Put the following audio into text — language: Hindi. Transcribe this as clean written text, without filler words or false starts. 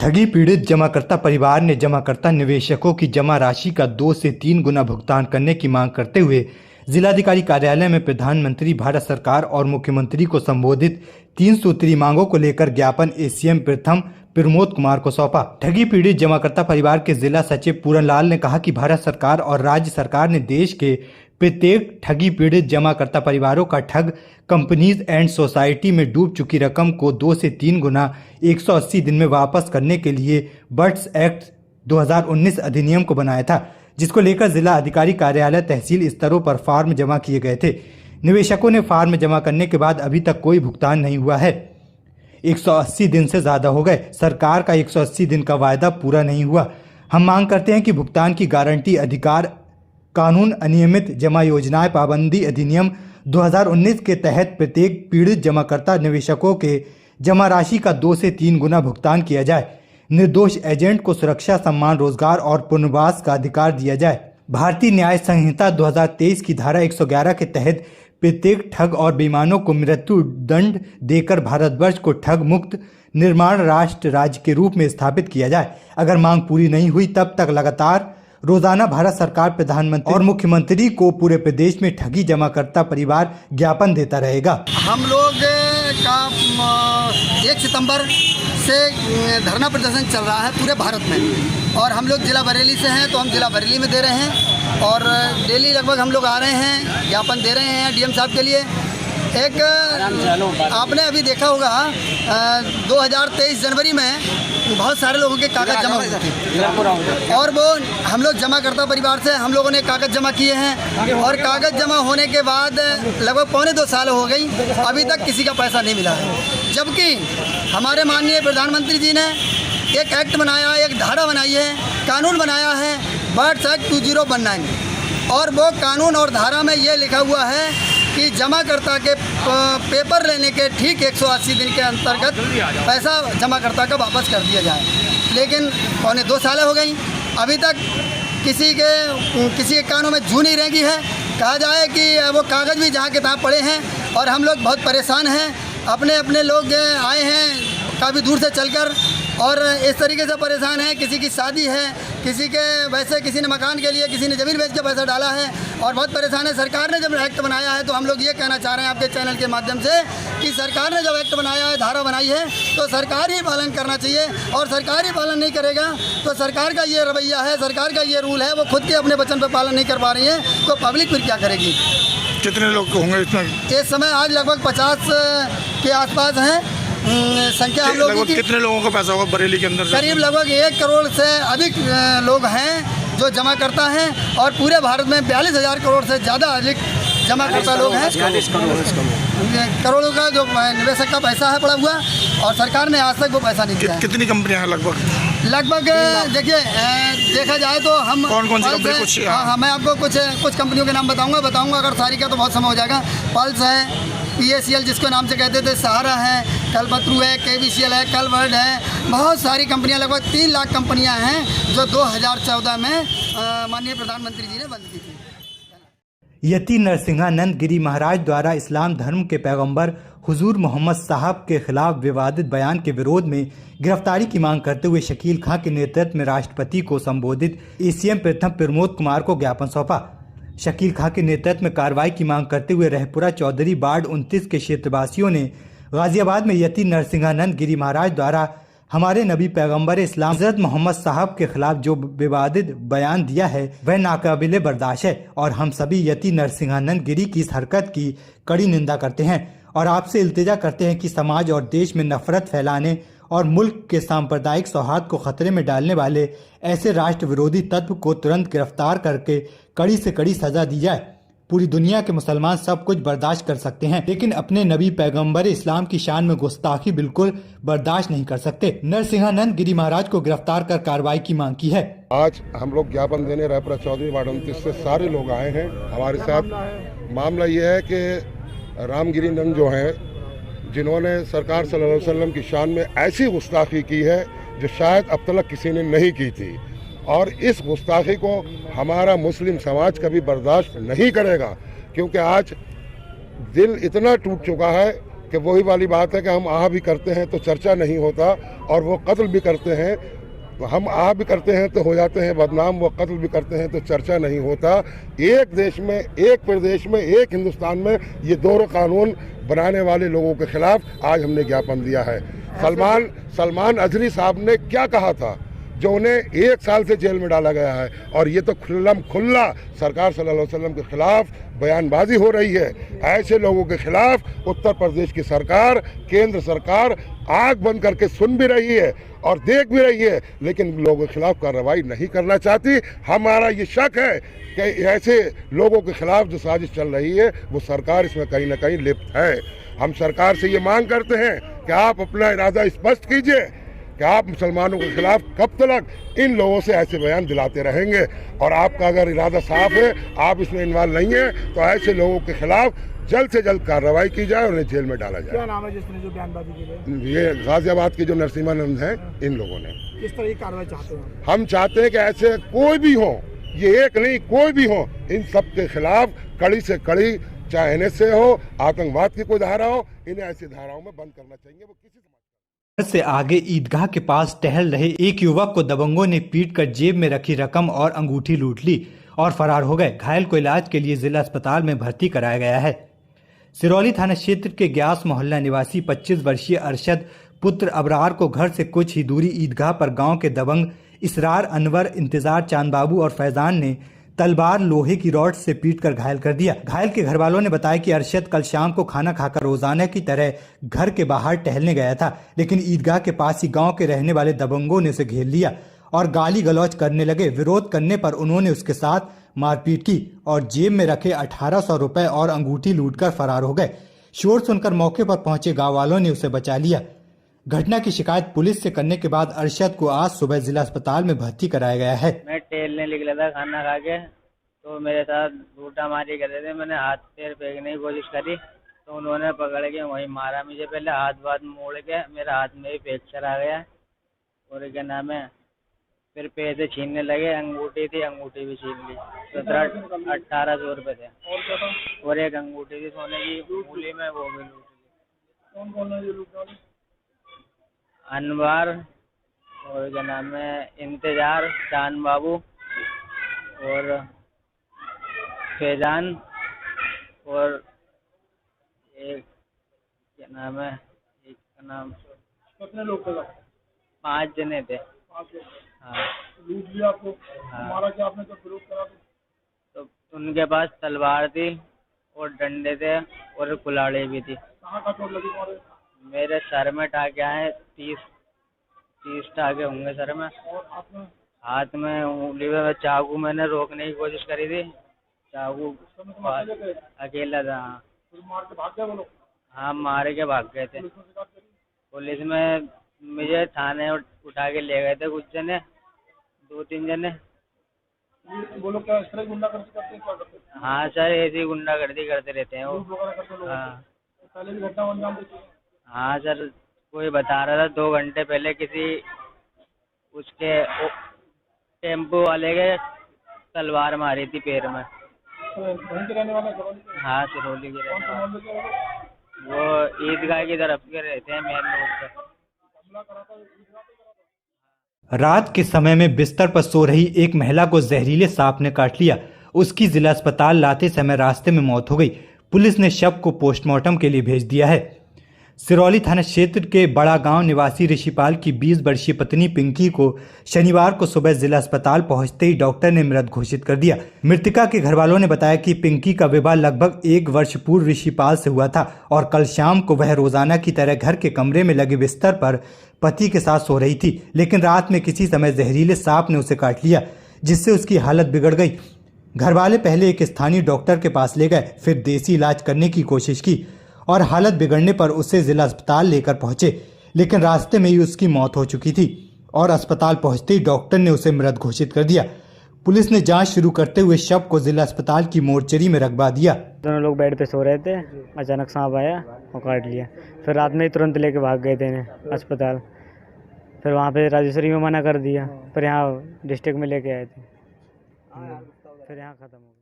ठगी पीड़ित जमाकर्ता परिवार ने जमाकर्ता निवेशकों की जमा राशि का 2 से 3 गुना भुगतान करने की मांग करते हुए जिलाधिकारी कार्यालय में प्रधानमंत्री भारत सरकार और मुख्यमंत्री को संबोधित 3 सूत्री मांगों को लेकर ज्ञापन एसीएम प्रमोद कुमार को सौंपा। ठगी पीड़ित जमाकर्ता परिवार के जिला सचिव पूरनलाल ने कहा कि भारत सरकार और राज्य सरकार ने देश के प्रत्येक ठगी पीड़ित जमाकर्ता परिवारों का ठग कंपनीज एंड सोसाइटी में डूब चुकी रकम को 2 से 3 गुना 180 दिन में वापस करने के लिए बट्स एक्ट 2019 अधिनियम को बनाया था, जिसको लेकर जिला अधिकारी कार्यालय तहसील स्तरों पर फॉर्म जमा किए गए थे। निवेशकों ने फॉर्म जमा करने के बाद अभी तक कोई भुगतान नहीं हुआ है। 180 दिन से ज़्यादा हो गए, सरकार का 180 दिन का वायदा पूरा नहीं हुआ। हम मांग करते हैं कि भुगतान की गारंटी अधिकार कानून अनियमित जमा योजनाएं पाबंदी अधिनियम 2019 के तहत प्रत्येक पीड़ित जमाकर्ता निवेशकों के जमा राशि का 2 से 3 गुना भुगतान किया जाए। निर्दोष एजेंट को सुरक्षा, सम्मान, रोजगार और पुनर्वास का अधिकार दिया जाए। भारतीय न्याय संहिता 2023 की धारा 111 के तहत प्रत्येक ठग और बेईमानों को मृत्यु दंड देकर भारतवर्ष को ठग मुक्त निर्माण राष्ट्र राज्य के रूप में स्थापित किया जाए। अगर मांग पूरी नहीं हुई तब तक लगातार रोजाना भारत सरकार, प्रधानमंत्री और मुख्यमंत्री को पूरे प्रदेश में ठगी जमाकर्ता परिवार ज्ञापन देता रहेगा। हम लोग का 1 सितंबर से धरना प्रदर्शन चल रहा है पूरे भारत में, और हम लोग जिला बरेली से हैं तो हम जिला बरेली में दे रहे हैं, और डेली लगभग हम लोग आ रहे हैं, ज्ञापन दे रहे हैं डीएम साहब के लिए। एक आपने अभी देखा होगा 2023 जनवरी में बहुत सारे लोगों के कागज़ जमा हुए थे, और वो हम लोग जमाकर्ता परिवार से हम लोगों ने कागज़ जमा किए हैं, और कागज़ जमा होने के बाद लगभग 1.25 साल हो गई, अभी तक किसी का पैसा नहीं मिला है। जबकि हमारे माननीय प्रधानमंत्री जी ने एक एक्ट बनाया, एक धारा बनाई है, कानून बनाया है बट्स एक्ट 2019, और वो कानून और धारा में ये लिखा हुआ है कि जमाकर्ता के पेपर लेने के ठीक 180 दिन के अंतर्गत पैसा जमाकर्ता का वापस कर दिया जाए। लेकिन 1.25 साल हो गई, अभी तक किसी के कानों में जू नहीं रेंगी है। कहा जाए कि वो कागज़ भी जहाँ के तहाँ पड़े हैं, और हम लोग बहुत परेशान हैं। अपने लोग आए हैं काफ़ी दूर से चलकर, और इस तरीके से परेशान हैं। किसी की शादी है, किसी ने मकान के लिए, किसी ने ज़मीन बेच के पैसा डाला है, और बहुत परेशान है। सरकार ने जब एक्ट बनाया है तो हम लोग ये कहना चाह रहे हैं आपके चैनल के माध्यम से कि सरकार ने जब एक्ट बनाया है, धारा बनाई है, तो सरकार ही पालन करना चाहिए, और सरकार ही पालन नहीं करेगा तो सरकार का ये रवैया है, सरकार का ये रूल है, वो खुद के अपने वचन पर पालन नहीं कर पा रही है, तो पब्लिक फिर क्या करेगी। कितने लोग होंगे इसमें? इस समय आज लगभग 50 के आसपास हैं संख्या हम लोगों की। कितने लोगों का पैसा होगा बरेली के अंदर? करीब लगभग 1 करोड़ से अधिक लोग हैं जो जमा करता हैं, और पूरे भारत में 42,000 करोड़ से ज़्यादा अधिक जमा करता लोग हैं। 40 करोड़ों का जो निवेशक का पैसा है पड़ा हुआ, और सरकार ने आज तक वो पैसा नहीं दिया। कितनी कंपनियां हैं लगभग? देखिए देखा जाए तो हम कौन-कौन सी कंपनी? कुछ हाँ, मैं आपको कुछ कंपनियों के नाम बताऊंगा। अगर सारी का तो बहुत समय हो जाएगा। पल्स है, PACL जिसको नाम से कहते थे, सहारा है, कल्पतरू है, KBCL है, कलवर्ड है, बहुत सारी कंपनियां, लगभग 3 लाख कंपनियां हैं जो 2014 में माननीय प्रधानमंत्री जी ने बंद की थी। यति नरसिंहानंद गिरी महाराज द्वारा इस्लाम धर्म के पैगंबर हुजूर मोहम्मद साहब के खिलाफ विवादित बयान के विरोध में गिरफ्तारी की मांग करते हुए शकील खां के नेतृत्व में राष्ट्रपति को संबोधित एसीएम प्रमोद कुमार को ज्ञापन सौंपा। शकील खां के नेतृत्व में कार्रवाई की मांग करते हुए रहपुरा चौधरी वार्ड 29 के क्षेत्रवासियों ने गाजियाबाद में यति नरसिंहानंद गिरी महाराज द्वारा हमारे नबी पैगंबर इस्लाम हज़रत मोहम्मद साहब के खिलाफ जो विवादित बयान दिया है वह नाकाबिले बर्दाश्त है, और हम सभी यति नरसिंहानंद गिरी की इस हरकत की कड़ी निंदा करते हैं, और आपसे इल्तिजा करते हैं कि समाज और देश में नफरत फैलाने और मुल्क के सांप्रदायिक सौहार्द को खतरे में डालने वाले ऐसे राष्ट्र विरोधी तत्व को तुरंत गिरफ्तार करके कड़ी से कड़ी सजा दी जाए। पूरी दुनिया के मुसलमान सब कुछ बर्दाश्त कर सकते हैं, लेकिन अपने नबी पैगंबर इस्लाम की शान में गुस्ताखी बिल्कुल बर्दाश्त नहीं कर सकते। नरसिंहानंद गिरी महाराज को गिरफ्तार कर कार्रवाई की मांग की है। आज हम लोग ज्ञापन देने रायपुरा चौधरी वार्ड 29 से सारे लोग आए हैं हमारे साथ। मामला ये है कि रामगिरी नंद जो हैं, जिन्होंने सरकार सल्लल्लाहु अलैहि वसल्लम की शान में ऐसी गुस्ताखी की है जो शायद अब तक किसी ने नहीं की थी, और इस गुस्ताखी को हमारा मुस्लिम समाज कभी बर्दाश्त नहीं करेगा, क्योंकि आज दिल इतना टूट चुका है कि वही वाली बात है कि हम आह भी करते हैं तो चर्चा नहीं होता, और वो कत्ल भी करते हैं, हम आह भी करते हैं तो हो जाते हैं बदनाम, वो कत्ल भी करते हैं तो चर्चा नहीं होता। एक देश में, एक प्रदेश में, एक हिंदुस्तान में ये दोनों कानून बनाने वाले लोगों के खिलाफ आज हमने ज्ञापन दिया है। सलमान अजहरी साहब ने क्या कहा था, जो उन्हें 1 साल से जेल में डाला गया है, और ये तो खुल्ला सरकार सल्लल्लाहु अलैहि वसल्लम के खिलाफ बयानबाजी हो रही है। ऐसे लोगों के खिलाफ उत्तर प्रदेश की सरकार, केंद्र सरकार आंख बंद करके सुन भी रही है और देख भी रही है, लेकिन लोगों के खिलाफ कार्रवाई नहीं करना चाहती। हमारा ये शक है कि ऐसे लोगों के खिलाफ जो साजिश चल रही है वो सरकार इसमें कहीं ना कहीं लिप्त है। हम सरकार से ये मांग करते हैं कि आप अपना इरादा स्पष्ट कीजिए कि आप मुसलमानों के खिलाफ कब तक इन लोगों से ऐसे बयान दिलाते रहेंगे, और आपका अगर इरादा साफ है, आप इसमें इन्वॉल्व नहीं है, तो ऐसे लोगों के खिलाफ जल्द से जल्द कार्रवाई की जाए और उन्हें जेल में डाला जाए। क्या नाम है जिसने जो बयानबाजी की है? ये गाजियाबाद के जो नरसिम्हानंद हैं, इन लोगों ने। किस तरह की कार्रवाई चाहते हैं? हम चाहते हैं कि ऐसे कोई भी हो, ये एक नहीं कोई भी हो, इन सब के खिलाफ कड़ी से कड़ी, चाहे NSA हो, आतंकवाद की कोई धारा हो, इन्हें ऐसी धाराओं में बंद करना चाहिए। वो किसी घर से आगे ईदगाह के पास टहल रहे एक युवक को दबंगों ने पीटकर जेब में रखी रकम और अंगूठी लूट ली और फरार हो गए। घायल को इलाज के लिए जिला अस्पताल में भर्ती कराया गया है। सिरौली थाना क्षेत्र के ग्यास मोहल्ला निवासी 25 वर्षीय अरशद पुत्र अबरार को घर से कुछ ही दूरी ईदगाह पर गांव के दबंग इसरार, अनवर, इंतजार, चांद बाबू और फैजान ने तलवार लोहे की रॉड से पीटकर घायल कर दिया। घायल के घर वालों ने बताया कि अरशद कल शाम को खाना खाकर रोजाना की तरह घर के बाहर टहलने गया था, लेकिन ईदगाह के पास ही गांव के रहने वाले दबंगों ने उसे घेर लिया और गाली गलौज करने लगे। विरोध करने पर उन्होंने उसके साथ मारपीट की और जेब में रखे 1800 रुपए और अंगूठी लूटकर फरार हो गए। शोर सुनकर मौके पर पहुंचे गाँव वालों ने उसे बचा लिया। घटना की शिकायत पुलिस से करने के बाद अरशद को आज सुबह जिला अस्पताल में भर्ती कराया गया है। मैं टहलने निकला था खाना खा के, तो मेरे साथ झूठा मारी कर रहे थे। मैंने हाथ पैर फेंकने की कोशिश करी तो उन्होंने पकड़ के वहीं मारा मुझे। पहले हाथ मोड़ के मेरा हाथ में भी फ्रैक्चर आ गया, और क्या नाम है, फिर पैसे छीनने लगे। अंगूठी थी, अंगूठी भी छीन ली। 1800 रुपये थे, और एक अंगूठी थी सोने की मूली में, वो भी लूट ली। अनवर और क्या नाम है, इंतजार, चांद बाबू और फैजान, और एक क्या नाम है, एक का नाम, कितने लोग थे? 5 जने थे। हाँ, लूट लिया आपको? हाँ। मारा क्या आपने जब विरोध करा तो उनके पास तलवार थी और डंडे थे और कुल्हाड़ी भी थी। कहाँ का चोट लगी तुम्हारे? मेरे सर में टाके आए 30 टाके होंगे सर में। और आपने? हाथ में, उंगली में चाकू मैंने रोकने की कोशिश करी थी, चाकू अकेला था। फिर मार के भाग गए वो लोग? हाँ, मारे के भाग गए थे। पुलिस में शिकायत करी? पुलिस में मुझे थाने उठा के ले गए थे कुछ जने, 2-3 जने। वो लोग क्या इस तरह गुंडागर्दी करते हैं, क्या करते हैं? हाँ सर, ऐसी गुंडागर्दी करते रहते हैं वो। लूट वगैरह करते लोग? हाँ पहले भी घटना अंजाम देती है? हाँ सर, कोई बता रहा था 2 घंटे पहले किसी उसके टेम्पो वाले के तलवार मारी थी पैर में। तो वहीं के रहने वाले सिरौली के? हाँ, सिरौली के कौन रहने से वाले। मोहल्ले के हैं वो? वो ईदगाह की तरफ के रहते हैं, मेन रोड पे। हमला करा था ईदगाह पे करा था? रात के समय में बिस्तर पर सो रही एक महिला को जहरीले सांप ने काट लिया। उसकी जिला अस्पताल लाते समय रास्ते में मौत हो गई। पुलिस ने शव को पोस्टमार्टम के लिए भेज दिया है। सिरौली थाना क्षेत्र के बड़ा गांव निवासी ऋषिपाल की 20 वर्षीय पत्नी पिंकी को शनिवार को सुबह जिला अस्पताल पहुंचते ही डॉक्टर ने मृत घोषित कर दिया। मृतका के घर वालों ने बताया कि पिंकी का विवाह लगभग 1 वर्ष पूर्व ऋषिपाल से हुआ था और कल शाम को वह रोजाना की तरह घर के कमरे में लगे बिस्तर पर पति के साथ सो रही थी, लेकिन रात में किसी समय जहरीले सांप ने उसे काट लिया, जिससे उसकी हालत बिगड़ गई। घर वाले पहले एक स्थानीय डॉक्टर के पास ले गए, फिर देसी इलाज करने की कोशिश की और हालत बिगड़ने पर उसे जिला अस्पताल लेकर पहुंचे, लेकिन रास्ते में ही उसकी मौत हो चुकी थी और अस्पताल पहुंचते ही डॉक्टर ने उसे मृत घोषित कर दिया। पुलिस ने जांच शुरू करते हुए शव को जिला अस्पताल की मोर्चरी में रखवा दिया। दोनों लोग बेड पे सो रहे थे, अचानक सांप आया और काट लिया। फिर रात में ही तुरंत लेके भाग गए थे इन्हें अस्पताल। फिर वहाँ पे राजेश्वरी में मना कर दिया, फिर यहाँ डिस्ट्रिक्ट में लेके आए थे, फिर यहाँ ख़त्म हो गया।